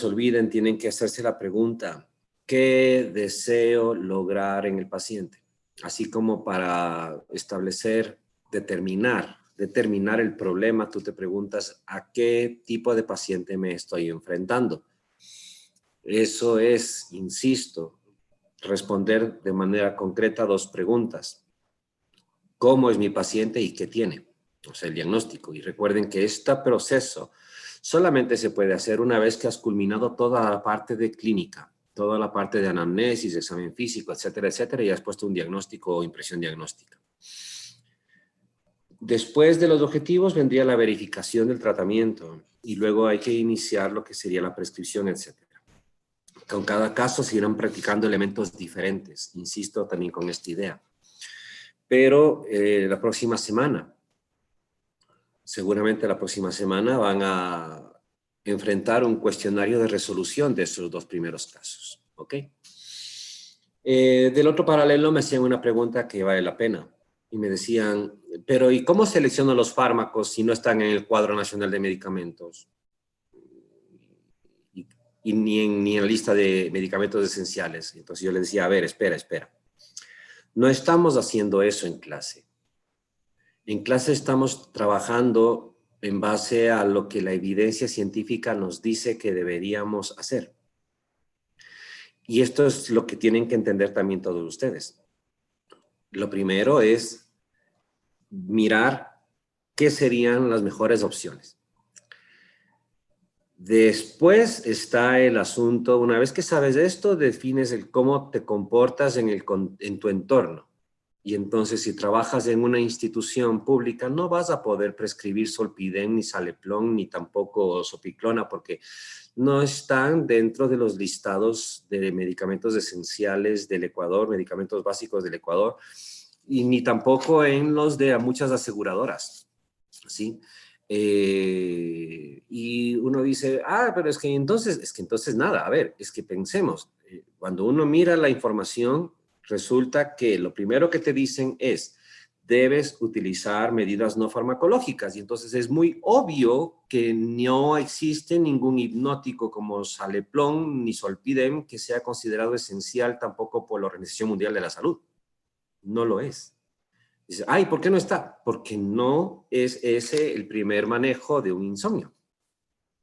se olviden, tienen que hacerse la pregunta, ¿qué deseo lograr en el paciente? Así como para establecer, determinar el problema, tú te preguntas a qué tipo de paciente me estoy enfrentando. Eso es, insisto, responder de manera concreta 2 preguntas. ¿Cómo es mi paciente y qué tiene? O sea, el diagnóstico. Y recuerden que este proceso solamente se puede hacer una vez que has culminado toda la parte de clínica, toda la parte de anamnesis, examen físico, etcétera, etcétera, y has puesto un diagnóstico o impresión diagnóstica. Después de los objetivos vendría la verificación del tratamiento y luego hay que iniciar lo que sería la prescripción, etcétera. Con cada caso se irán practicando elementos diferentes, insisto también con esta idea. Pero la próxima semana, seguramente la próxima semana van a enfrentar un cuestionario de resolución de esos 2 primeros casos, ¿ok? Del otro paralelo me hacían una pregunta que vale la pena y me decían, pero ¿y cómo selecciono los fármacos si no están en el cuadro nacional de medicamentos? Y ni en la lista de medicamentos esenciales. Entonces yo le decía, a ver, espera. No estamos haciendo eso en clase. En clase estamos trabajando en base a lo que la evidencia científica nos dice que deberíamos hacer. Y esto es lo que tienen que entender también todos ustedes. Lo primero es mirar qué serían las mejores opciones. Después está el asunto, una vez que sabes esto, defines el cómo te comportas en tu entorno. Y entonces, si trabajas en una institución pública, no vas a poder prescribir Zolpidem, ni Saleplon, ni tampoco Sopiclona, porque no están dentro de los listados de medicamentos esenciales del Ecuador, medicamentos básicos del Ecuador, y ni tampoco en los de muchas aseguradoras, ¿sí? Y uno dice, pero es que entonces nada, a ver, es que pensemos, cuando uno mira la información, resulta que lo primero que te dicen es, debes utilizar medidas no farmacológicas, y entonces es muy obvio que no existe ningún hipnótico como Saleplon ni Zolpidem que sea considerado esencial tampoco por la Organización Mundial de la Salud. No lo es. Dice, ¿por qué no está? Porque no es ese el primer manejo de un insomnio.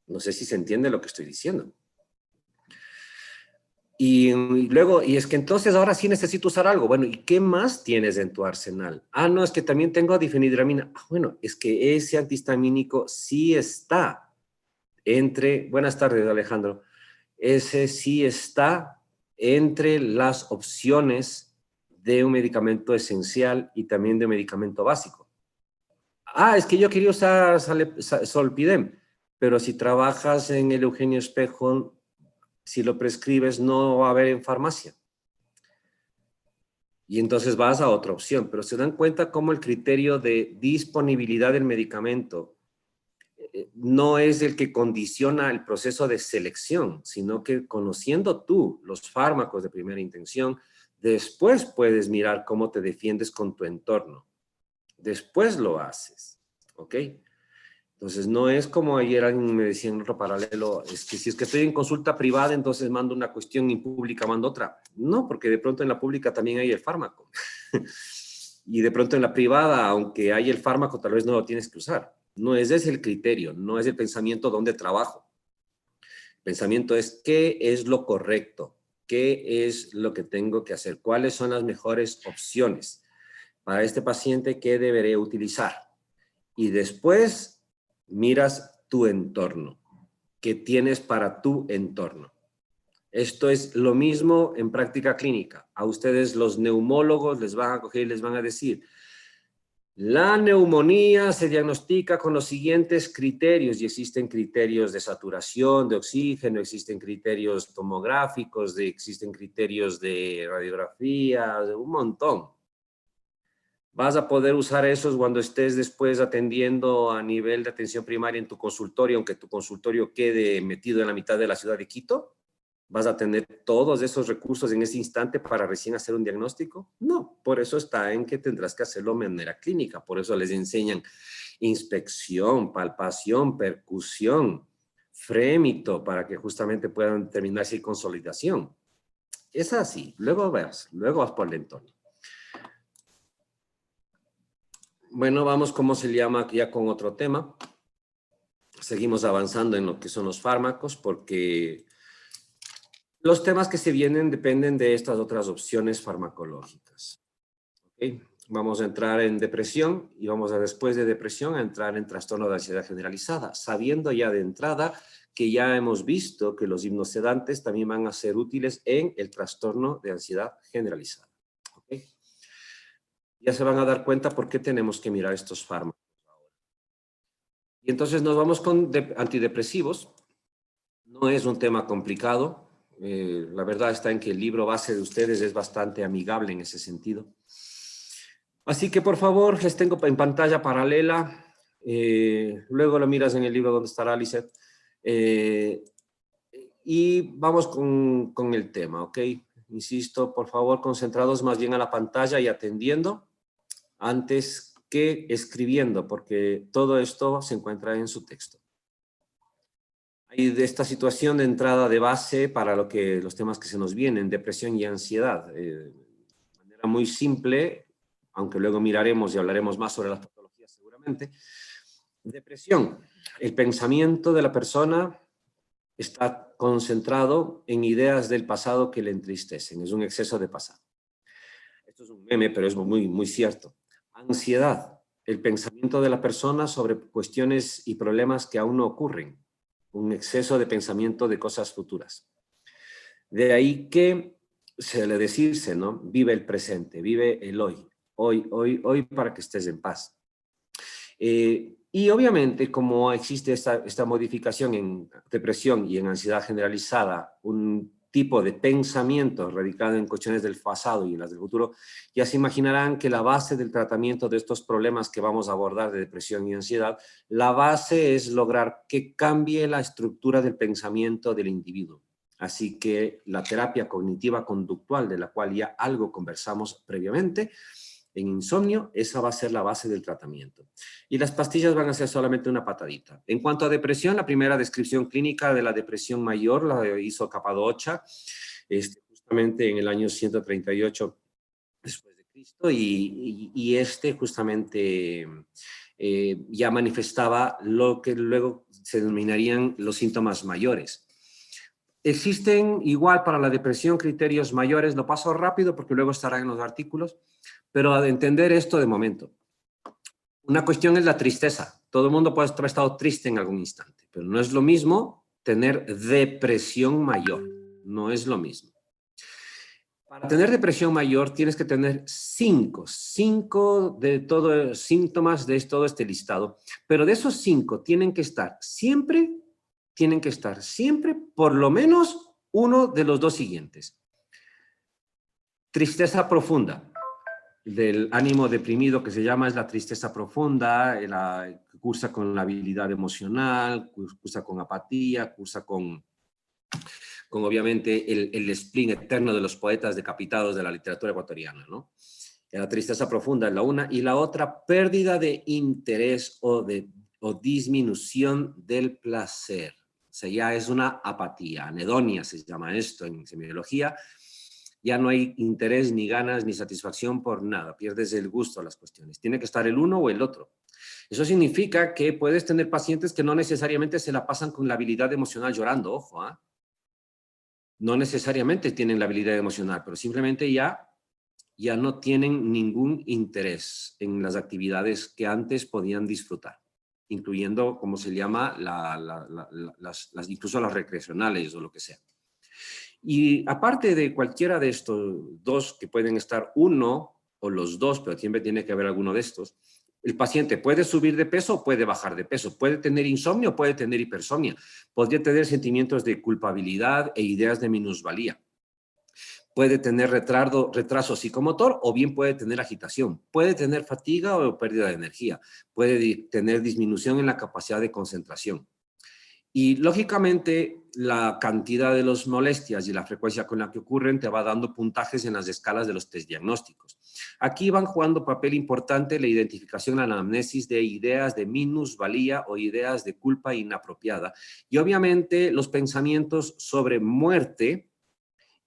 No sé si se entiende lo que estoy diciendo. Y luego, y es que entonces ahora sí necesito usar algo. Bueno, ¿y qué más tienes en tu arsenal? No, es que también tengo difenhidramina. Bueno, es que ese antihistamínico sí está buenas tardes, Alejandro. Ese sí está entre las opciones de un medicamento esencial y también de un medicamento básico. Es que yo quería usar Zolpidem, pero si trabajas en el Eugenio Espejo, si lo prescribes no va a haber en farmacia. Y entonces vas a otra opción, pero se dan cuenta cómo el criterio de disponibilidad del medicamento no es el que condiciona el proceso de selección, sino que conociendo tú los fármacos de primera intención, después puedes mirar cómo te defiendes con tu entorno. Después lo haces, ¿ok? Entonces, no es como ayer alguien me decía en otro paralelo, es que si es que estoy en consulta privada, entonces mando una cuestión y en pública mando otra. No, porque de pronto en la pública también hay el fármaco. Y de pronto en la privada, aunque hay el fármaco, tal vez no lo tienes que usar. No es ese el criterio, no es el pensamiento donde trabajo. El pensamiento es qué es lo correcto, qué es lo que tengo que hacer, cuáles son las mejores opciones para este paciente que deberé utilizar. Y después miras tu entorno, qué tienes para tu entorno. Esto es lo mismo en práctica clínica. A ustedes los neumólogos les van a coger y les van a decir, la neumonía se diagnostica con los siguientes criterios y existen criterios de saturación de oxígeno, existen criterios tomográficos, existen criterios de radiografía, un montón. Vas a poder usar esos cuando estés después atendiendo a nivel de atención primaria en tu consultorio, aunque tu consultorio quede metido en la mitad de la ciudad de Quito. ¿Vas a tener todos esos recursos en ese instante para recién hacer un diagnóstico? No, por eso está en que tendrás que hacerlo de manera clínica. Por eso les enseñan inspección, palpación, percusión, frémito para que justamente puedan terminarse en consolidación. Es así. Luego vas por lento. Bueno, vamos, ¿cómo se llama? Ya con otro tema. Seguimos avanzando en lo que son los fármacos porque los temas que se vienen dependen de estas otras opciones farmacológicas. ¿Okay? Vamos a entrar en depresión y vamos a, después de depresión, a entrar en trastorno de ansiedad generalizada, sabiendo ya de entrada que ya hemos visto que los hipnosedantes también van a ser útiles en el trastorno de ansiedad generalizada. ¿Okay? Ya se van a dar cuenta por qué tenemos que mirar estos fármacos ahora. Y entonces nos vamos con antidepresivos. No es un tema complicado. La verdad está en que el libro base de ustedes es bastante amigable en ese sentido. Así que por favor, les tengo en pantalla paralela. Luego lo miras en el libro donde estará Lisette. Y vamos con el tema, ¿ok? Insisto, por favor, concentrados más bien a la pantalla y atendiendo antes que escribiendo, porque todo esto se encuentra en su texto. Hay de esta situación de entrada de base para los temas que se nos vienen, depresión y ansiedad. De manera muy simple, aunque luego miraremos y hablaremos más sobre las patologías seguramente. Depresión, el pensamiento de la persona está concentrado en ideas del pasado que le entristecen, es un exceso de pasado. Esto es un meme, pero es muy, muy cierto. Ansiedad, el pensamiento de la persona sobre cuestiones y problemas que aún no ocurren, un exceso de pensamiento de cosas futuras. De ahí que se le decirse, ¿no? Vive el presente, vive el hoy para que estés en paz. Y obviamente, como existe esta modificación en depresión y en ansiedad generalizada, un tipo de pensamiento radicado en cuestiones del pasado y en las del futuro, ya se imaginarán que la base del tratamiento de estos problemas que vamos a abordar de depresión y ansiedad, la base es lograr que cambie la estructura del pensamiento del individuo. Así que la terapia cognitiva conductual, de la cual ya algo conversamos previamente, en insomnio, esa va a ser la base del tratamiento. Y las pastillas van a ser solamente una patadita. En cuanto a depresión, la primera descripción clínica de la depresión mayor la hizo Capadocia, justamente en el año 138 después de Cristo, y justamente ya manifestaba lo que luego se denominarían los síntomas mayores. Existen igual para la depresión criterios mayores, lo paso rápido porque luego estará en los artículos, pero a entender esto de momento. Una cuestión es la tristeza. Todo el mundo puede haber estado triste en algún instante, pero no es lo mismo tener depresión mayor. No es lo mismo. Para tener depresión mayor tienes que tener cinco de todos síntomas de todo este listado, pero de esos 5 tienen que estar siempre por lo menos uno de los dos siguientes. Tristeza profunda, del ánimo deprimido que se llama, es la tristeza profunda, que cursa con la habilidad emocional, cursa con apatía, cursa con obviamente el spleen eterno de los poetas decapitados de la literatura ecuatoriana, ¿no? La tristeza profunda es la una, y la otra, pérdida de interés o disminución del placer. O sea, ya es una apatía, anedonia se llama esto en semiología. Ya no hay interés, ni ganas, ni satisfacción por nada. Pierdes el gusto a las cuestiones. Tiene que estar el uno o el otro. Eso significa que puedes tener pacientes que no necesariamente se la pasan con la habilidad emocional llorando, ojo, ¿eh? No necesariamente tienen la habilidad emocional, pero simplemente ya no tienen ningún interés en las actividades que antes podían disfrutar, incluyendo, como se llama, incluso las recreacionales o lo que sea. Y aparte de cualquiera de estos dos, que pueden estar uno o los dos, pero siempre tiene que haber alguno de estos, el paciente puede subir de peso o puede bajar de peso, puede tener insomnio o puede tener hipersomnia, podría tener sentimientos de culpabilidad e ideas de minusvalía, puede tener retraso psicomotor o bien puede tener agitación, puede tener fatiga o pérdida de energía, puede tener disminución en la capacidad de concentración. Y lógicamente la cantidad de las molestias y la frecuencia con la que ocurren te va dando puntajes en las escalas de los test diagnósticos. Aquí van jugando papel importante la identificación, la anamnesis de ideas de minusvalía o ideas de culpa inapropiada. Y obviamente los pensamientos sobre muerte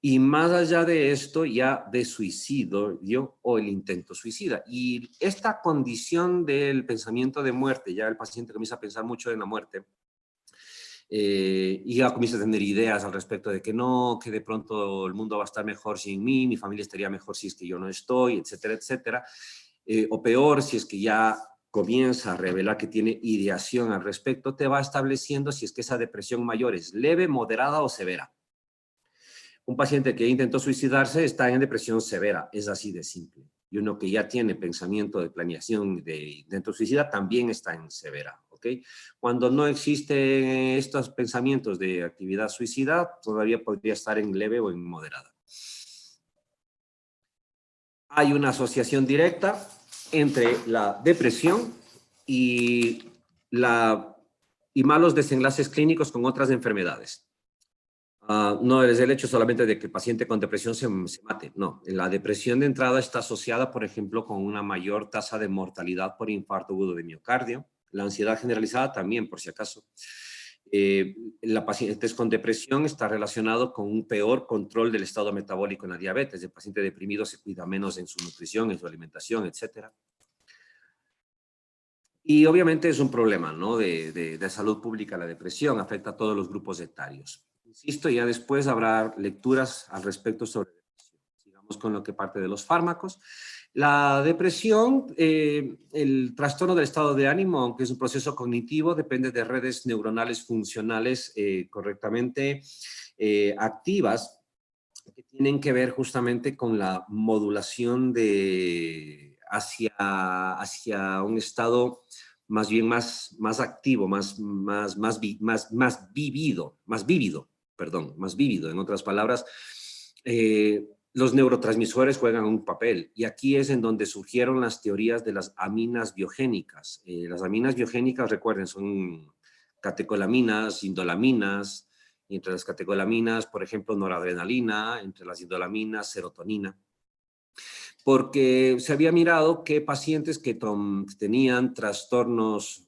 y más allá de esto ya de suicidio o el intento suicida. Y esta condición del pensamiento de muerte, ya el paciente comienza a pensar mucho en la muerte, y ya comienza a tener ideas al respecto de que no, que de pronto el mundo va a estar mejor sin mí, mi familia estaría mejor si es que yo no estoy, etcétera, etcétera. O peor, si es que ya comienza a revelar que tiene ideación al respecto, te va estableciendo si es que esa depresión mayor es leve, moderada o severa. Un paciente que intentó suicidarse está en depresión severa, es así de simple. Y uno que ya tiene pensamiento de planeación de intento suicida también está en severa, ¿ok? Cuando no existen estos pensamientos de actividad suicida, todavía podría estar en leve o en moderada. Hay una asociación directa entre la depresión y malos desenlaces clínicos con otras enfermedades. No es el hecho solamente de que el paciente con depresión se mate, no. La depresión de entrada está asociada, por ejemplo, con una mayor tasa de mortalidad por infarto agudo de miocardio. La ansiedad generalizada también, por si acaso. La paciente con depresión está relacionado con un peor control del estado metabólico en la diabetes. El paciente deprimido se cuida menos en su nutrición, en su alimentación, etc. Y obviamente es un problema, ¿no? de salud pública la depresión, afecta a todos los grupos etarios. Insisto, ya después habrá lecturas al respecto sobre depresión. Sigamos con lo que parte de los fármacos. La depresión, el trastorno del estado de ánimo, aunque es un proceso cognitivo, depende de redes neuronales funcionales correctamente activas, que tienen que ver justamente con la modulación hacia un estado más bien más activo, más vívido. En otras palabras, los neurotransmisores juegan un papel, y aquí es en donde surgieron las teorías de las aminas biogénicas. Las aminas biogénicas, recuerden, son catecolaminas, indolaminas, y entre las catecolaminas, por ejemplo, noradrenalina, entre las indolaminas, serotonina. Porque se había mirado que pacientes que tenían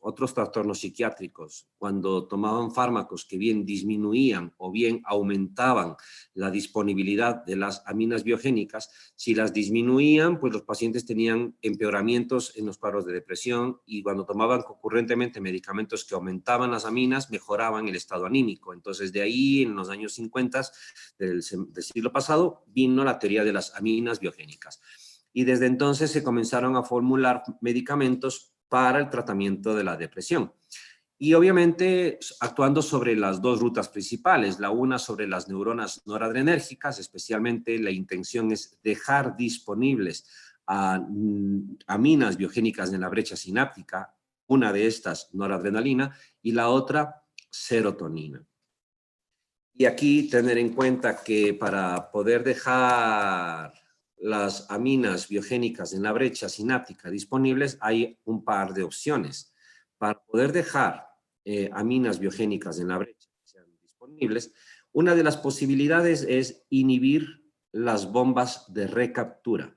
otros trastornos psiquiátricos, cuando tomaban fármacos que bien disminuían o bien aumentaban la disponibilidad de las aminas biogénicas, si las disminuían, pues los pacientes tenían empeoramientos en los cuadros de depresión, y cuando tomaban concurrentemente medicamentos que aumentaban las aminas, mejoraban el estado anímico. Entonces, de ahí, en los años 50 del siglo pasado, vino la teoría de las aminas biogénicas. Y desde entonces se comenzaron a formular medicamentos para el tratamiento de la depresión. Y obviamente actuando sobre las dos rutas principales, la una sobre las neuronas noradrenérgicas, especialmente la intención es dejar disponibles aminas biogénicas en la brecha sináptica, una de estas noradrenalina y la otra serotonina. Y aquí tener en cuenta que para poder dejar las aminas biogénicas en la brecha sináptica disponibles, hay un par de opciones. Para poder dejar aminas biogénicas en la brecha que sean disponibles, una de las posibilidades es inhibir las bombas de recaptura.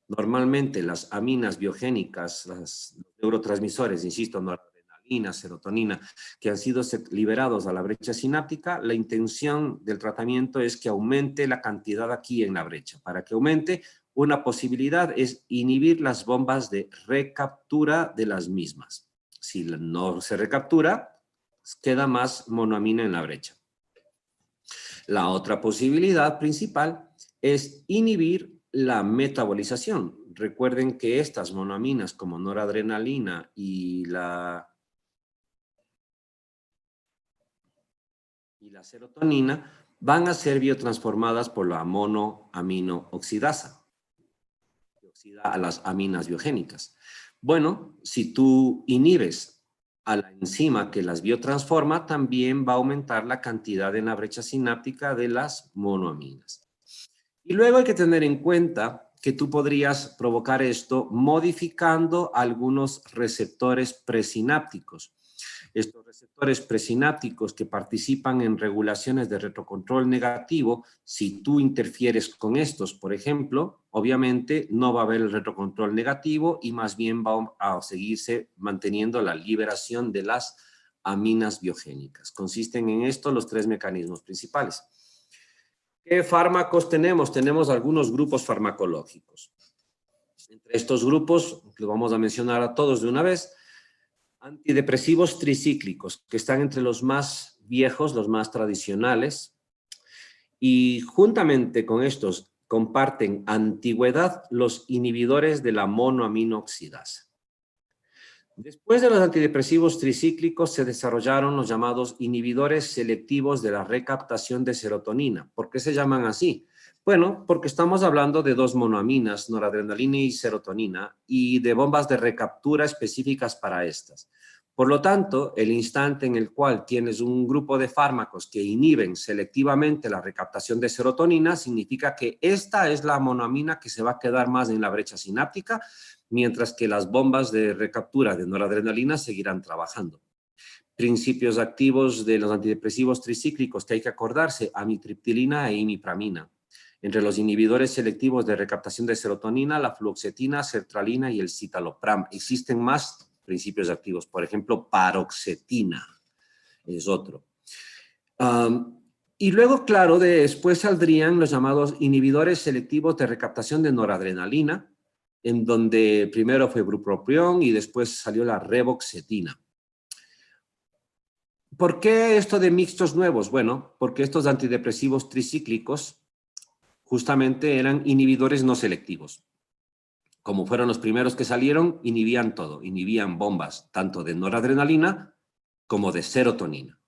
Normalmente las aminas biogénicas, los neurotransmisores, insisto, noradrenalina, serotonina, que han sido liberados a la brecha sináptica, la intención del tratamiento es que aumente la cantidad aquí en la brecha. Para que aumente, una posibilidad es inhibir las bombas de recaptura de las mismas. Si no se recaptura, queda más monoamina en la brecha. La otra posibilidad principal es inhibir la metabolización. Recuerden que estas monoaminas como noradrenalina y la serotonina van a ser biotransformadas por la monoaminooxidasa, que oxida a las aminas biogénicas. Bueno, si tú inhibes a la enzima que las biotransforma, también va a aumentar la cantidad en la brecha sináptica de las monoaminas. Y luego hay que tener en cuenta que tú podrías provocar esto modificando algunos receptores presinápticos. Estos receptores presinápticos que participan en regulaciones de retrocontrol negativo, si tú interfieres con estos, por ejemplo, obviamente no va a haber el retrocontrol negativo y más bien va a seguirse manteniendo la liberación de las aminas biogénicas. Consisten en esto los tres mecanismos principales. ¿Qué fármacos tenemos? Tenemos algunos grupos farmacológicos. Entre estos grupos, los vamos a mencionar a todos de una vez, antidepresivos tricíclicos, que están entre los más viejos, los más tradicionales, y juntamente con estos comparten antigüedad los inhibidores de la monoaminoxidasa. Después de los antidepresivos tricíclicos se desarrollaron los llamados inhibidores selectivos de la recaptación de serotonina. ¿Por qué se llaman así? Bueno, porque estamos hablando de dos monoaminas, noradrenalina y serotonina, y de bombas de recaptura específicas para estas. Por lo tanto, el instante en el cual tienes un grupo de fármacos que inhiben selectivamente la recaptación de serotonina, significa que esta es la monoamina que se va a quedar más en la brecha sináptica, mientras que las bombas de recaptura de noradrenalina seguirán trabajando. Principios activos de los antidepresivos tricíclicos que hay que acordarse: amitriptilina e imipramina. Entre los inhibidores selectivos de recaptación de serotonina, la fluoxetina, sertralina y el citalopram. Existen más principios activos, por ejemplo, paroxetina es otro. Y luego, claro, después saldrían los llamados inhibidores selectivos de recaptación de noradrenalina, en donde primero fue bupropión y después salió la reboxetina. ¿Por qué esto de mixtos nuevos? Bueno, porque estos antidepresivos tricíclicos justamente eran inhibidores no selectivos. Como fueron los primeros que salieron, inhibían todo, inhibían bombas tanto de noradrenalina como de serotonina.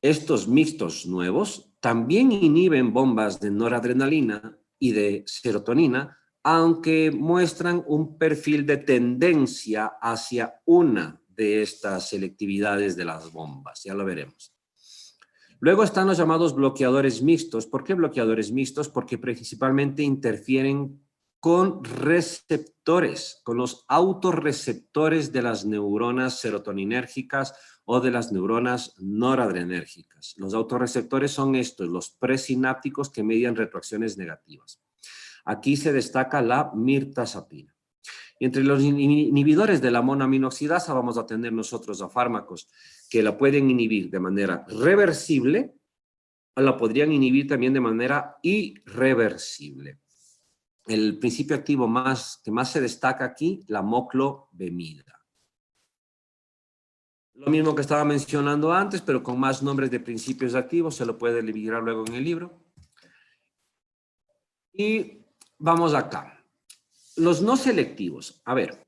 Estos mixtos nuevos también inhiben bombas de noradrenalina y de serotonina, aunque muestran un perfil de tendencia hacia una de estas selectividades de las bombas. Ya lo veremos. Luego están los llamados bloqueadores mixtos. ¿Por qué bloqueadores mixtos? Porque principalmente interfieren con receptores, con los autorreceptores de las neuronas serotoninérgicas o de las neuronas noradrenérgicas. Los autorreceptores son estos, los presinápticos que median retroacciones negativas. Aquí se destaca la mirtazapina. Y entre los inhibidores de la monoaminoxidasa vamos a tener nosotros a fármacos que la pueden inhibir de manera reversible o la podrían inhibir también de manera irreversible. El principio activo que más se destaca aquí, la moclobemida. Lo mismo que estaba mencionando antes, pero con más nombres de principios activos, se lo puede mirar luego en el libro. Y vamos acá. Los no selectivos. A ver.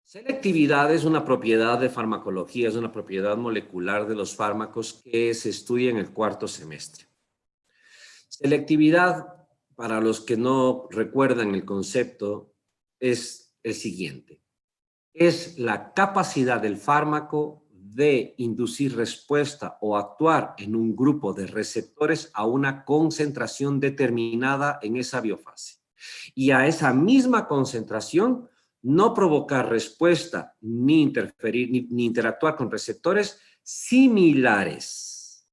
Selectividad es una propiedad de farmacología, es una propiedad molecular de los fármacos que se estudia en el cuarto semestre. Selectividad, para los que no recuerdan el concepto, es el siguiente. Es la capacidad del fármaco de inducir respuesta o actuar en un grupo de receptores a una concentración determinada en esa biofase. Y a esa misma concentración no provocar respuesta ni interferir ni interactuar con receptores similares.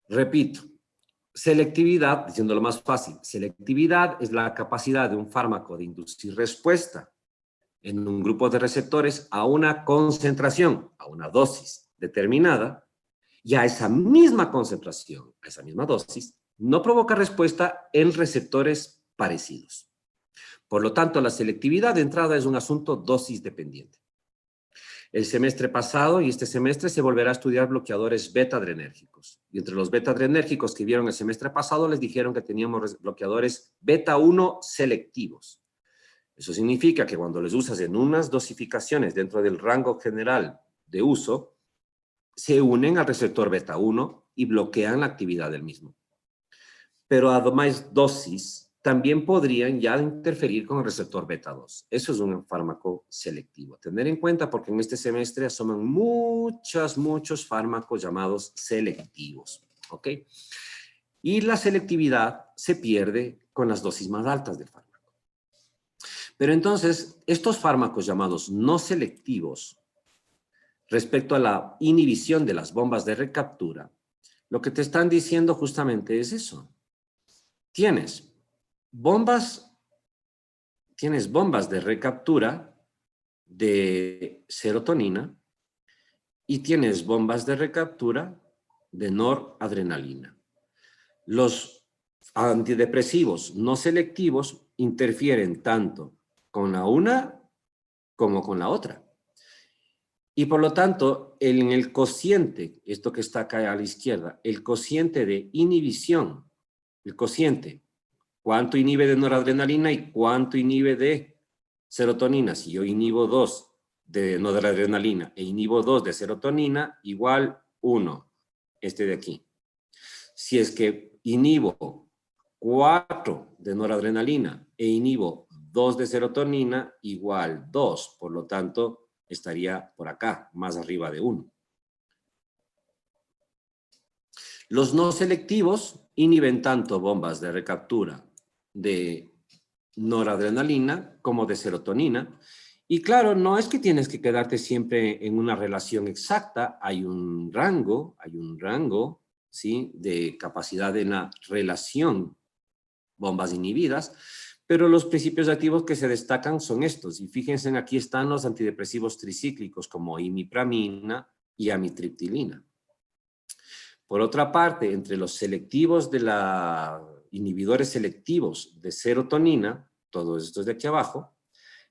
Repito, selectividad, diciéndolo más fácil, selectividad es la capacidad de un fármaco de inducir respuesta en un grupo de receptores a una concentración, a una dosis determinada, y a esa misma concentración, a esa misma dosis, no provoca respuesta en receptores parecidos. Por lo tanto, la selectividad de entrada es un asunto dosis dependiente. El semestre pasado y este semestre se volverá a estudiar bloqueadores beta-adrenérgicos. Y entre los beta-adrenérgicos que vieron el semestre pasado les dijeron que teníamos bloqueadores beta-1 selectivos. Eso significa que cuando les usas en unas dosificaciones dentro del rango general de uso, se unen al receptor beta-1 y bloquean la actividad del mismo. Pero a más dosis también podrían ya interferir con el receptor beta-2. Eso es un fármaco selectivo. Tener en cuenta porque en este semestre asoman muchos fármacos llamados selectivos. ¿Ok? Y la selectividad se pierde con las dosis más altas del fármaco. Pero entonces, estos fármacos llamados no selectivos, respecto a la inhibición de las bombas de recaptura, lo que te están diciendo justamente es eso. Tienes bombas de recaptura de serotonina y tienes bombas de recaptura de noradrenalina. Los antidepresivos no selectivos interfieren tanto con la una como con la otra. Y por lo tanto, en el cociente, esto que está acá a la izquierda, el cociente de inhibición, el cociente, cuánto inhibe de noradrenalina y cuánto inhibe de serotonina. Si yo inhibo 2 de noradrenalina e inhibo 2 de serotonina, igual 1, este de aquí. Si es que inhibo 4 de noradrenalina e inhibo 2 de serotonina, igual 2. Por lo tanto, estaría por acá, más arriba de 1. Los no selectivos inhiben tanto bombas de recaptura de noradrenalina como de serotonina. Y claro, no es que tienes que quedarte siempre en una relación exacta, hay un rango, ¿sí?, de capacidad en la relación bombas inhibidas, pero los principios activos que se destacan son estos. Y fíjense, aquí están los antidepresivos tricíclicos como imipramina y amitriptilina. Por otra parte, entre los selectivos inhibidores selectivos de serotonina, todos estos de aquí abajo,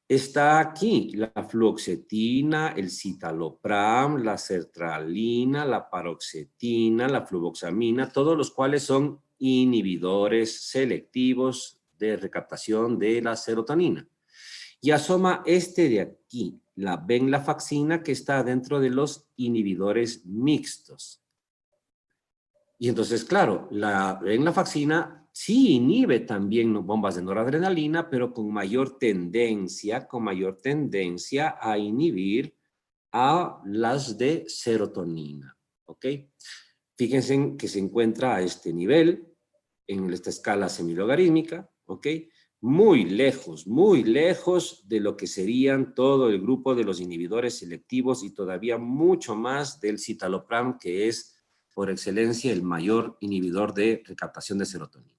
está aquí la fluoxetina, el citalopram, la sertralina, la paroxetina, la fluvoxamina, todos los cuales son inhibidores selectivos de recaptación de la serotonina. Y asoma este de aquí, la venlafaxina, que está dentro de los inhibidores mixtos. Y entonces, claro, la venlafaxina sí inhibe también bombas de noradrenalina, pero con mayor tendencia a inhibir a las de serotonina, ¿ok? Fíjense que se encuentra a este nivel, en esta escala semilogarítmica, ¿ok? Muy lejos de lo que serían todo el grupo de los inhibidores selectivos y todavía mucho más del citalopram, que es por excelencia el mayor inhibidor de recaptación de serotonina.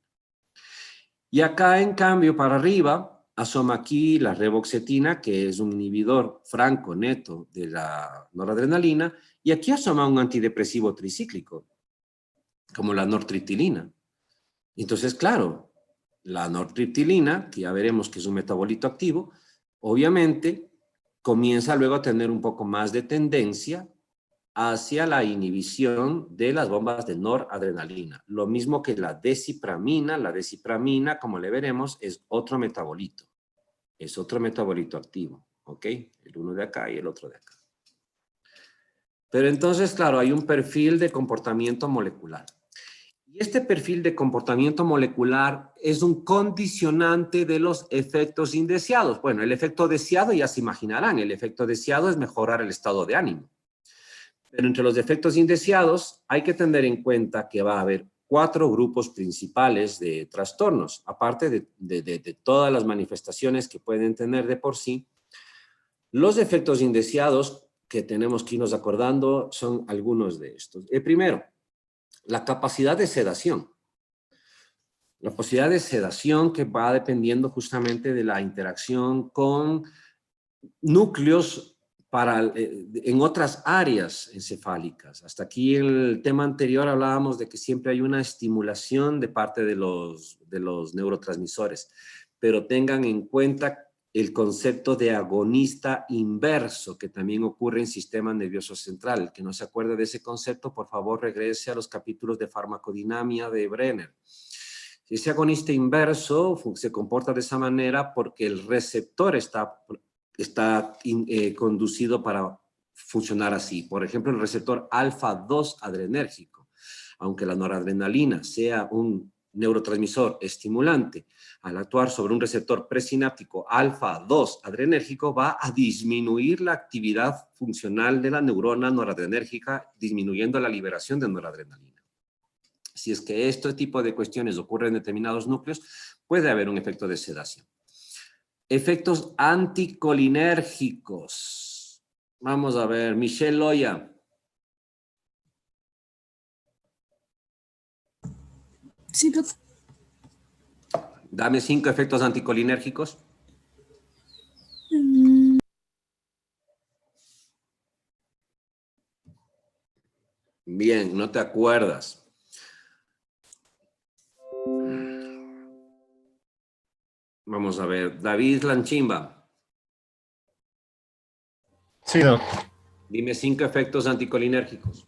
Y acá, en cambio, para arriba, asoma aquí la reboxetina, que es un inhibidor franco neto de la noradrenalina, y aquí asoma un antidepresivo tricíclico, como la nortriptilina. Entonces, claro, la nortriptilina, que ya veremos que es un metabolito activo, obviamente comienza luego a tener un poco más de tendencia hacia la inhibición de las bombas de noradrenalina. Lo mismo que la desipramina, como le veremos, es otro metabolito. Es otro metabolito activo, ¿ok? El uno de acá y el otro de acá. Pero entonces, claro, hay un perfil de comportamiento molecular. Y este perfil de comportamiento molecular es un condicionante de los efectos indeseados. Bueno, el efecto deseado ya se imaginarán. El efecto deseado es mejorar el estado de ánimo. Pero entre los efectos indeseados hay que tener en cuenta que va a haber 4 grupos principales de trastornos, aparte de todas las manifestaciones que pueden tener de por sí. Los efectos indeseados que tenemos que irnos acordando son algunos de estos. El primero, la capacidad de sedación. La posibilidad de sedación que va dependiendo justamente de la interacción con núcleos en otras áreas encefálicas. Hasta aquí en el tema anterior hablábamos de que siempre hay una estimulación de parte de los neurotransmisores, pero tengan en cuenta el concepto de agonista inverso que también ocurre en sistema nervioso central. El que no se acuerde de ese concepto, por favor regrese a los capítulos de farmacodinamia de Brenner. Ese agonista inverso se comporta de esa manera porque el receptor está conducido para funcionar así. Por ejemplo, el receptor alfa-2 adrenérgico. Aunque la noradrenalina sea un neurotransmisor estimulante, al actuar sobre un receptor presináptico alfa-2 adrenérgico va a disminuir la actividad funcional de la neurona noradrenérgica, disminuyendo la liberación de noradrenalina. Si es que este tipo de cuestiones ocurren en determinados núcleos, puede haber un efecto de sedación. Efectos anticolinérgicos. Vamos a ver, Michelle Loya. Sí, doctor. Dame 5 efectos anticolinérgicos. Bien, no te acuerdas. Vamos a ver, David Lanchimba. Sí, doctor. Dime 5 efectos anticolinérgicos.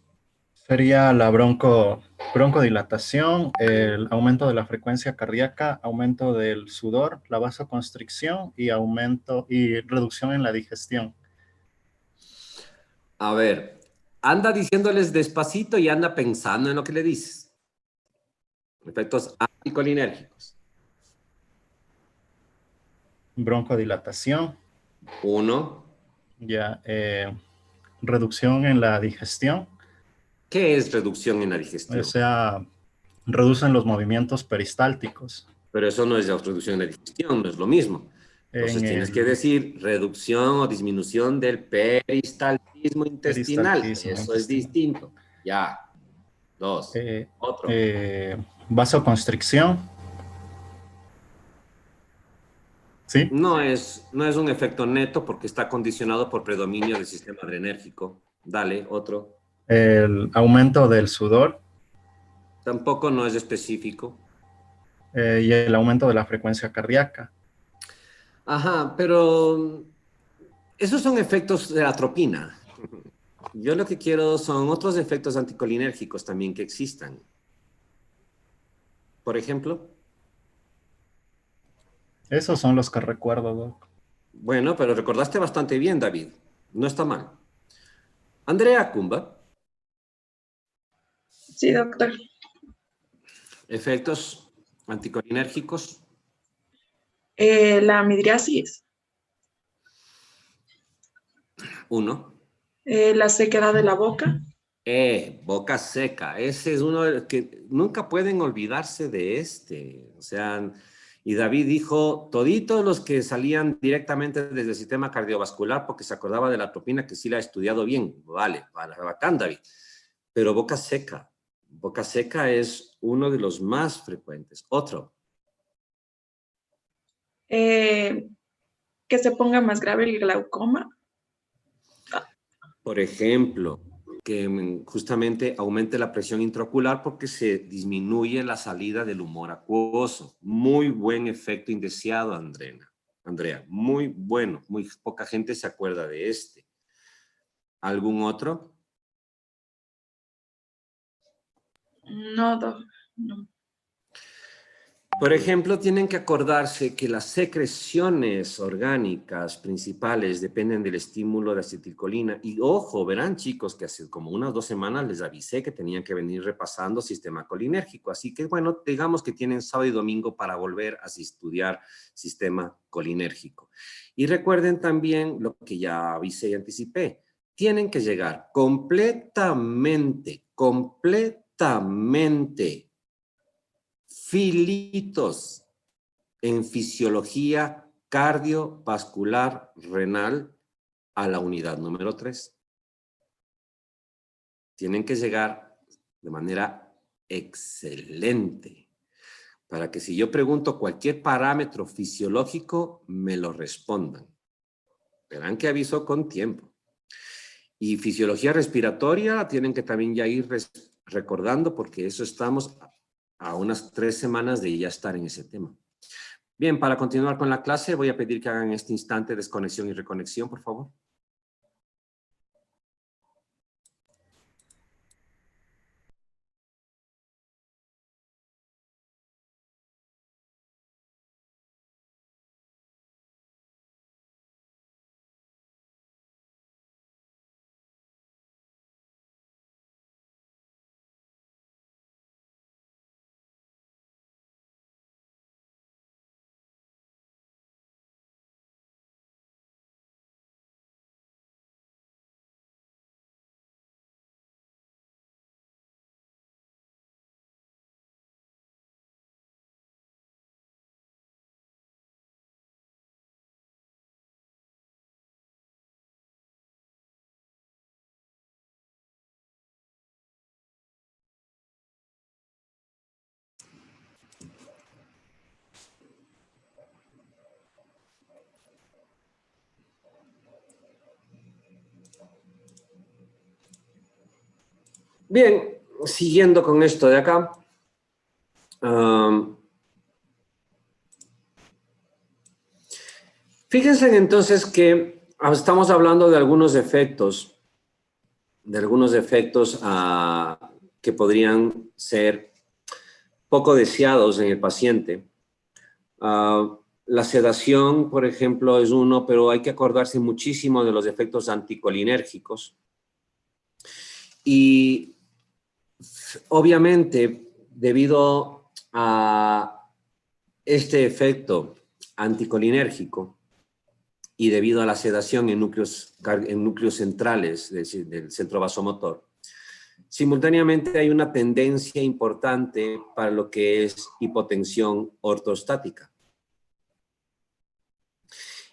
Sería la broncodilatación, el aumento de la frecuencia cardíaca, aumento del sudor, la vasoconstricción y aumento y reducción en la digestión. A ver, anda diciéndoles despacito y anda pensando en lo que le dices. Efectos anticolinérgicos. Broncodilatación, 1. ya, reducción en la digestión, ¿Qué es reducción en la o digestión? sea, reducen los movimientos peristálticos. Pero eso no es la reducción en la digestión, no es lo mismo. Entonces En tienes que el decir reducción o disminución del peristaltismo intestinal. peristaltismo Eso es intestinal. distinto. Ya. 2. Eh, Otro. Vasoconstricción, ¿sí? No es un efecto neto porque está condicionado por predominio del sistema adrenérgico. Dale, otro. El aumento del sudor Tampoco no es específico. y el aumento de la frecuencia cardíaca. Ajá, pero esos son efectos de la atropina. Yo lo que quiero son otros efectos anticolinérgicos también que existan. Por ejemplo, Esos son los que recuerdo, Doc. bueno, pero recordaste bastante bien, David. No está mal. Andrea Kumba, Sí, doctor. efectos anticolinérgicos. La midriasis, 1. la sequedad de la boca, Boca seca. Ese es uno de los que nunca pueden olvidarse de este. O sea, y David dijo, toditos los que salían directamente desde el sistema cardiovascular porque se acordaba de la atropina que sí la ha estudiado bien. Vale, bacán, David. Pero boca seca. Boca seca es uno de los más frecuentes. Otro. que se ponga más grave el glaucoma. Por ejemplo, que justamente aumente la presión intraocular porque se disminuye la salida del humor acuoso. Muy buen efecto indeseado, Andrea. Muy bueno. Muy poca gente se acuerda de este. ¿Algún otro? No, no. Por ejemplo, tienen que acordarse que las secreciones orgánicas principales dependen del estímulo de acetilcolina. Y ojo, verán chicos que hace como unas 2 semanas les avisé que tenían que venir repasando sistema colinérgico. Así que bueno, digamos que tienen sábado y domingo para volver a estudiar sistema colinérgico. Y recuerden también lo que ya avisé y anticipé. Tienen que llegar completamente filitos en fisiología cardiovascular renal a la unidad número 3. Tienen que llegar de manera excelente para que si yo pregunto cualquier parámetro fisiológico, me lo respondan. Verán que aviso con tiempo. Y fisiología respiratoria tienen que también ya ir recordando porque eso estamos a unas 3 semanas de ya estar en ese tema. Bien, para continuar con la clase voy a pedir que hagan en este instante desconexión y reconexión, por favor. Bien, siguiendo con esto de acá. Fíjense entonces que estamos hablando de algunos efectos, que podrían ser poco deseados en el paciente. La sedación, por ejemplo, es uno, pero hay que acordarse muchísimo de los efectos anticolinérgicos. Y obviamente, debido a este efecto anticolinérgico y debido a la sedación en núcleos centrales, es decir, del centro vasomotor, simultáneamente hay una tendencia importante para lo que es hipotensión ortostática.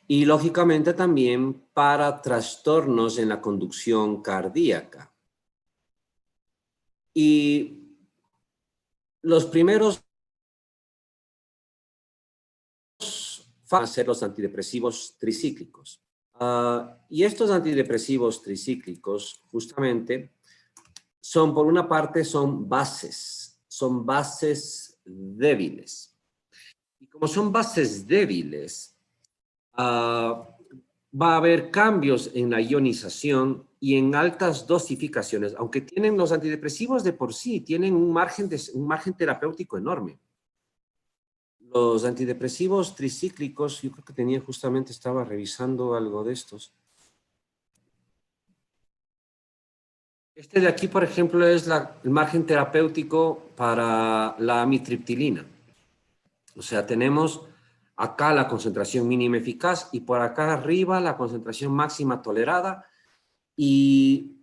Y lógicamente también para trastornos en la conducción cardíaca. Y los primeros van a ser los antidepresivos tricíclicos. Y estos antidepresivos tricíclicos justamente son, por una parte, son bases débiles. Y como son bases débiles, va a haber cambios en la ionización y en altas dosificaciones, aunque tienen los antidepresivos de por sí, tienen un margen terapéutico enorme. Los antidepresivos tricíclicos, yo creo que estaba revisando algo de estos. Este de aquí, por ejemplo, es el margen terapéutico para la amitriptilina. O sea, tenemos acá la concentración mínima eficaz y por acá arriba la concentración máxima tolerada y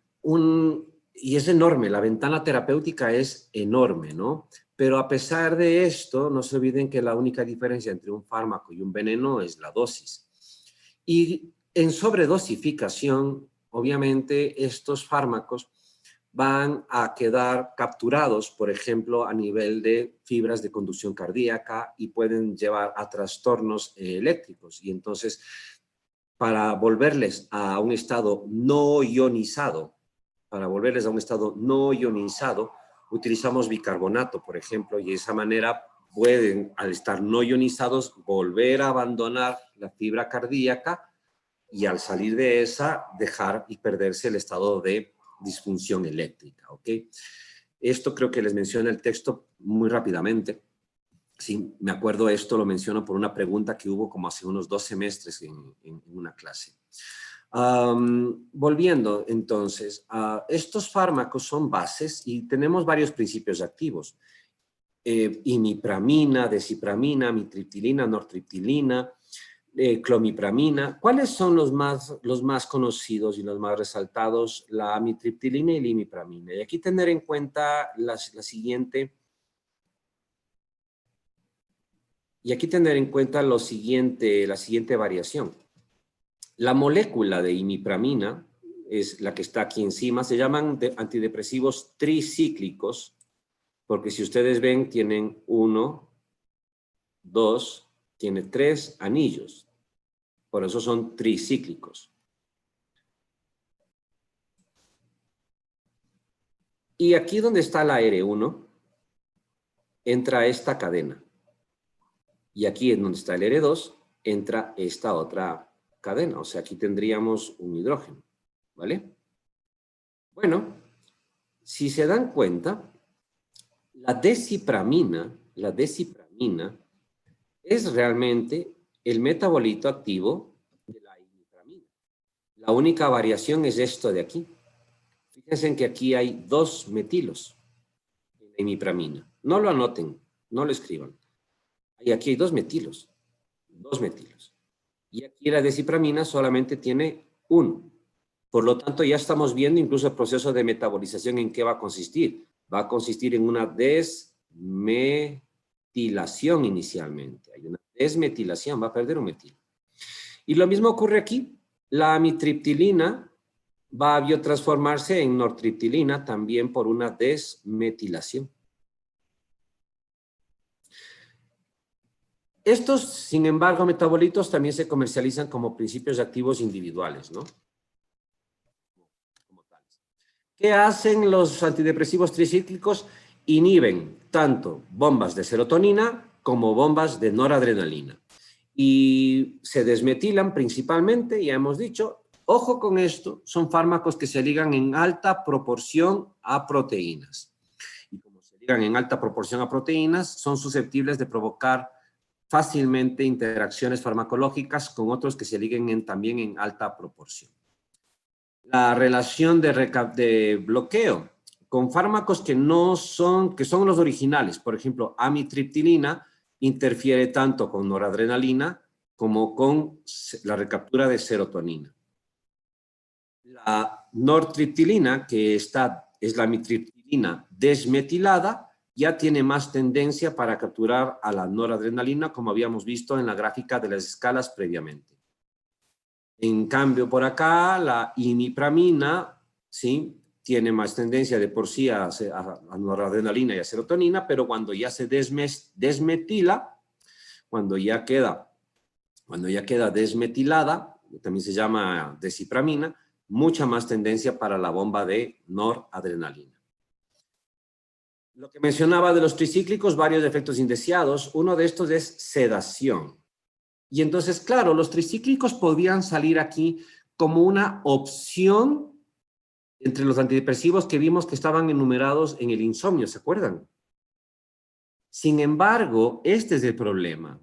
es enorme, la ventana terapéutica es enorme, ¿no? Pero a pesar de esto, no se olviden que la única diferencia entre un fármaco y un veneno es la dosis. Y en sobredosificación, obviamente, estos fármacos van a quedar capturados, por ejemplo, a nivel de fibras de conducción cardíaca y pueden llevar a trastornos eléctricos. Y entonces, para volverles a un estado no ionizado, utilizamos bicarbonato, por ejemplo, y de esa manera pueden, al estar no ionizados, volver a abandonar la fibra cardíaca y al salir de esa, dejar y perderse el estado de disfunción eléctrica, ¿ok? Esto creo que les menciona el texto muy rápidamente. Sí, me acuerdo, esto lo menciono por una pregunta que hubo como hace unos 2 semestres en una clase. Volviendo entonces, estos fármacos son bases y tenemos varios principios activos. Imipramina, desipramina, amitriptilina, nortriptilina, clomipramina. ¿Cuáles son los más conocidos y los más resaltados? La amitriptilina y la imipramina. Y aquí tener en cuenta la siguiente variación. La molécula de imipramina es la que está aquí encima. Se llaman antidepresivos tricíclicos, porque si ustedes ven, tienen 1, 2, tiene 3 anillos. Por eso son tricíclicos. Y aquí donde está la R1, entra esta cadena. Y aquí en donde está el R2, entra esta otra cadena. O sea, aquí tendríamos un hidrógeno, ¿vale? Bueno, si se dan cuenta, la desipramina es realmente el metabolito activo de la imipramina. La única variación es esto de aquí. Fíjense que aquí hay 2 metilos en la imipramina. No lo anoten, no lo escriban. Y aquí hay 2 metilos. 2 metilos. Y aquí la desipramina solamente tiene 1. Por lo tanto, ya estamos viendo incluso el proceso de metabolización en qué va a consistir. Va a consistir en una desmetilación inicialmente. Hay una desmetilación, va a perder un metilo. Y lo mismo ocurre aquí. La amitriptilina va a biotransformarse en nortriptilina también por una desmetilación. Estos, sin embargo, metabolitos también se comercializan como principios activos individuales, ¿no? Como tales. ¿Qué hacen los antidepresivos tricíclicos? Inhiben tanto bombas de serotonina como bombas de noradrenalina. Y se desmetilan principalmente, ya hemos dicho, ojo con esto, son fármacos que se ligan en alta proporción a proteínas. Y como se ligan en alta proporción a proteínas, son susceptibles de provocar fácilmente interacciones farmacológicas con otros que se liguen también en alta proporción. La relación de bloqueo con fármacos que son los originales, por ejemplo, amitriptilina, interfiere tanto con noradrenalina como con la recaptura de serotonina. La nortriptilina, que es la amitriptilina desmetilada, ya tiene más tendencia para capturar a la noradrenalina, como habíamos visto en la gráfica de las escalas previamente. En cambio, por acá, la imipramina, ¿sí?, tiene más tendencia de por sí a noradrenalina y a serotonina, pero cuando ya se desmetila, cuando ya queda desmetilada, también se llama desipramina, mucha más tendencia para la bomba de noradrenalina. Lo que mencionaba de los tricíclicos, varios efectos indeseados, uno de estos es sedación. Y entonces, claro, los tricíclicos podrían salir aquí como una opción entre los antidepresivos que vimos que estaban enumerados en el insomnio, ¿se acuerdan? Sin embargo, este es el problema.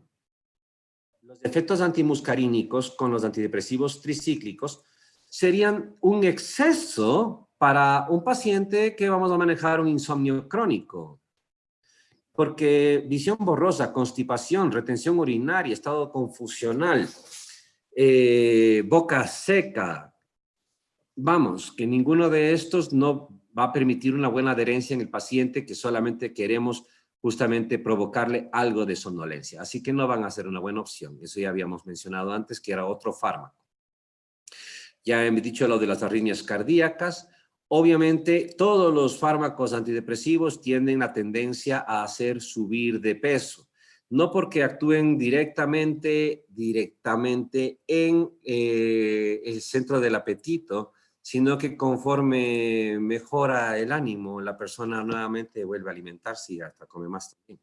Los efectos antimuscarínicos con los antidepresivos tricíclicos serían un exceso para un paciente que vamos a manejar un insomnio crónico. Porque visión borrosa, constipación, retención urinaria, estado confusional, boca seca, vamos, que ninguno de estos no va a permitir una buena adherencia en el paciente, que solamente queremos justamente provocarle algo de somnolencia. Así que no van a ser una buena opción. Eso ya habíamos mencionado antes, que era otro fármaco. Ya he dicho lo de las arritmias cardíacas. Obviamente, todos los fármacos antidepresivos tienen la tendencia a hacer subir de peso. No porque actúen directamente en el centro del apetito, sino que conforme mejora el ánimo, la persona nuevamente vuelve a alimentarse y hasta come más también.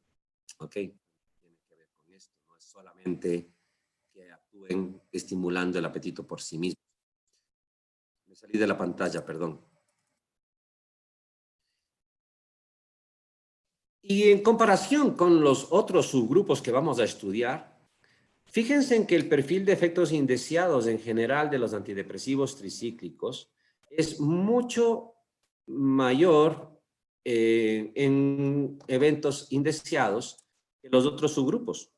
¿Ok? Tiene que ver con esto, no es solamente que actúen estimulando el apetito por sí mismos. Me salí de la pantalla, perdón. Y en comparación con los otros subgrupos que vamos a estudiar, fíjense en que el perfil de efectos indeseados en general de los antidepresivos tricíclicos es mucho mayor en eventos indeseados que los otros subgrupos.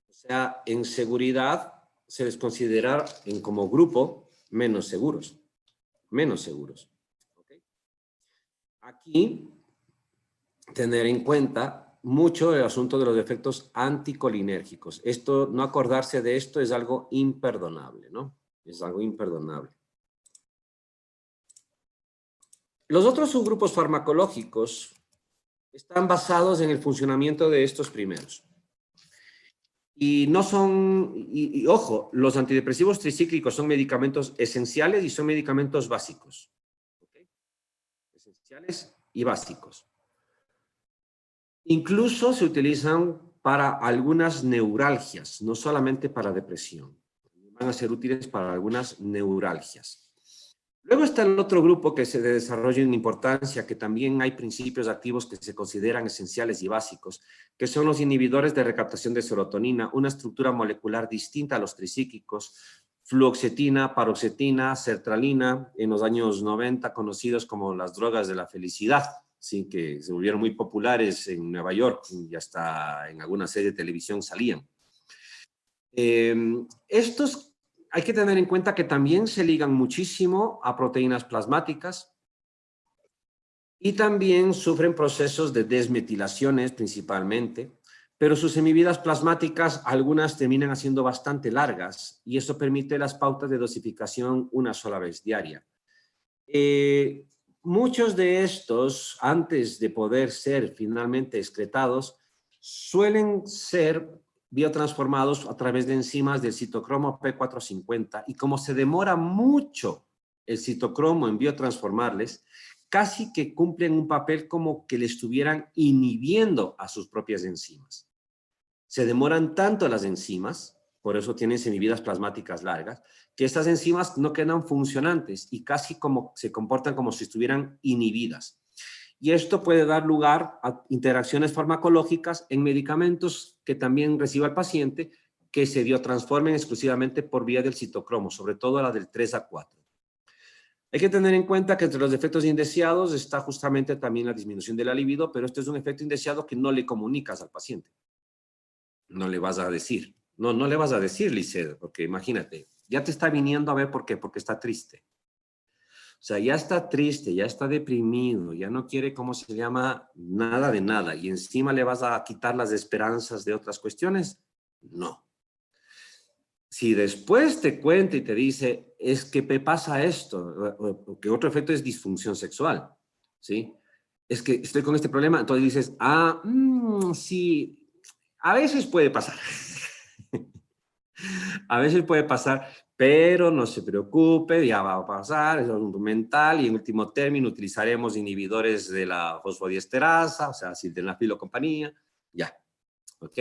O sea, en seguridad se les considera como grupo menos seguros. ¿Okay? Aquí, tener en cuenta mucho el asunto de los efectos anticolinérgicos. Esto, no acordarse de esto es algo imperdonable, ¿no? Es algo imperdonable. Los otros subgrupos farmacológicos están basados en el funcionamiento de estos primeros. Y no son, y ojo, los antidepresivos tricíclicos son medicamentos esenciales y son medicamentos básicos. ¿Okay? Esenciales y básicos. Incluso se utilizan para algunas neuralgias, no solamente para depresión. Van a ser útiles para algunas neuralgias. Luego está el otro grupo que se desarrolla en importancia, que también hay principios activos que se consideran esenciales y básicos, que son los inhibidores de recaptación de serotonina, una estructura molecular distinta a los tricíclicos, fluoxetina, paroxetina, sertralina, en los años 90 conocidos como las drogas de la felicidad, ¿sí? Que se volvieron muy populares en Nueva York y hasta en alguna serie de televisión salían. Estos hay que tener en cuenta que también se ligan muchísimo a proteínas plasmáticas y también sufren procesos de desmetilaciones principalmente, pero sus semividas plasmáticas, algunas terminan siendo bastante largas y eso permite las pautas de dosificación una sola vez diaria. Muchos de estos, antes de poder ser finalmente excretados, suelen ser biotransformados a través de enzimas del citocromo P450 y como se demora mucho el citocromo en biotransformarles, casi que cumplen un papel como que le estuvieran inhibiendo a sus propias enzimas. Se demoran tanto las enzimas, por eso tienen semividas plasmáticas largas, que estas enzimas no quedan funcionantes y casi como se comportan como si estuvieran inhibidas. Y esto puede dar lugar a interacciones farmacológicas en medicamentos que también reciba el paciente, que se biotransformen exclusivamente por vía del citocromo, sobre todo la del 3A4. Hay que tener en cuenta que entre los efectos indeseados está justamente también la disminución de la libido, pero este es un efecto indeseado que no le comunicas al paciente. No le vas a decir. No le vas a decir, Lisset, porque imagínate, ya te está viniendo a ver por qué, porque está triste. O sea, ya está triste, ya está deprimido, ya no quiere, ¿cómo se llama? Nada de nada. Y encima le vas a quitar las esperanzas de otras cuestiones. No. Si después te cuenta y te dice, es que me pasa esto, o que otro efecto es disfunción sexual, ¿sí? Es que estoy con este problema, entonces dices, sí, a veces puede pasar. A veces puede pasar, pero no se preocupe, ya va a pasar, es un mental, y en último término utilizaremos inhibidores de la fosfodiesterasa, o sea, sildenafil o compañía, ya, ¿ok?